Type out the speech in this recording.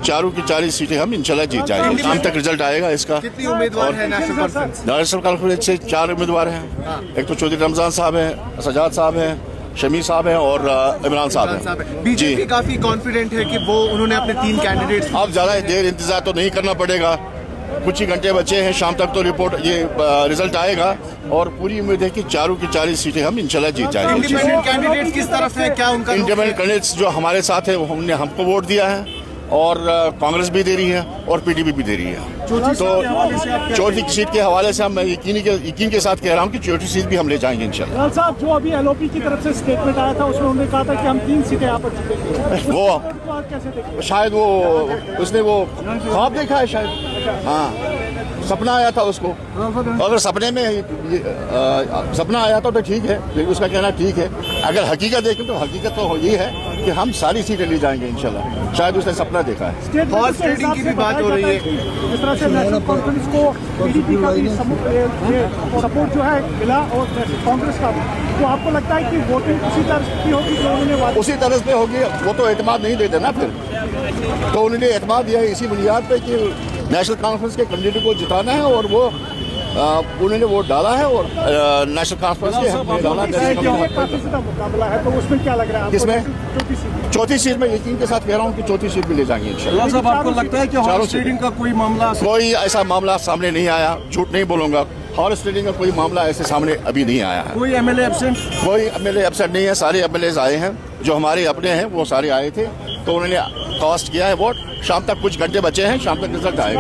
चारों की 40 सीटें हम इंशाल्लाह जीत जाएंगे। शाम तक रिजल्ट आएगा इसका। कितनी उम्मीदवार है नेशनल कॉन्फ्रेंस? नेशनल कॉन्फ्रेंस से 4 उम्मीदवार हैं। एक तो चौधरी रमजान साहब हैं, सजाद साहब हैं, शमी साहब हैं और इमरान साहब हैं। बीजेपी काफी कॉन्फिडेंट है कि वो उन्होंने अपने 3 कैंडिडेट्स। अब ज़्यादा देर इंतजार तो नहीं करना पड़ेगा, कुछ ही घंटे बचे हैं, शाम तक तो रिपोर्ट ये रिजल्ट आएगा और पूरी उम्मीद है कि चारों की 40 सीटें हम इंशाल्लाह जीत जाएंगे। इंडिपेंडेंट कैंडिडेट किस तरफ है, क्या उनका? इंडिपेंडेंट कैंडिडेट्स जो हमारे साथ है वो हमने हमको वोट दिया है और कांग्रेस भी दे रही है और पीडीपी भी दे रही है। तो चौथी सीट के हवाले से मैं यकीन के साथ कह रहा हूँ कि चौथी सीट भी हम ले जाएंगे इंशाल्लाह। साहब, जो अभी एलओपी की तरफ से स्टेटमेंट आया था उसमें उन्होंने कहा था कि हम 3 सीटें यहाँ पर जीतेंगे, वो कैसे देखें? शायद वो उसने वो ख्वाब देखा है शायद, हाँ सपना आया था उसको। अगर सपने में सपना आया था तो ठीक है, लेकिन उसका कहना ठीक है। अगर हकीकत देखें तो हकीकत तो ये है कि हम सारी सीटें ले जाएंगे इंशाल्लाह। शायद उसने सपना देखा है। हॉर्स ट्रेडिंग की भी बात हो रही है। जिस तरह से नेशनल कॉन्फ्रेंस को पीडीपी का भी सपोर्ट जो है मिला और कांग्रेस का भी, तो आपको लगता है कि वोटिंग उसी तरह की होगी जो उन्होंने उसी तरह से होगी? वो तो एतमाद नहीं देते ना फिर, तो उन्होंने एतमाद दिया है इसी बुनियाद पे कि नेशनल कॉन्फ्रेंस के कैंडिडेट को जिताना है और वो उन्होंने वोट डाला है और नेशनल कॉन्फ्रेंस के मुकाबला है। तो उसमें क्या लग रहा है? किसमें? चौथी सीट में यकीन के साथ कह रहा हूँ कि चौथी सीट भी ले जाएंगे इंशाल्लाह। साहब, आपको लगता है कि हॉर्स ट्रेडिंग का कोई मामला? कोई ऐसा मामला सामने नहीं आया, झूठ नहीं बोलूंगा। हॉर्स ट्रेडिंग का कोई मामला ऐसे सामने अभी नहीं आया है। कोई एमएलए एब्सेंट? कोई एमएलए एब्सेंट नहीं है, सारे एमएलए आए हैं जो हमारे अपने हैं, वो सारे आए थे। तो उन्होंने कास्ट किया है वोट। शाम तक कुछ घंटे बचे हैं, शाम तक रिजल्ट आएगा।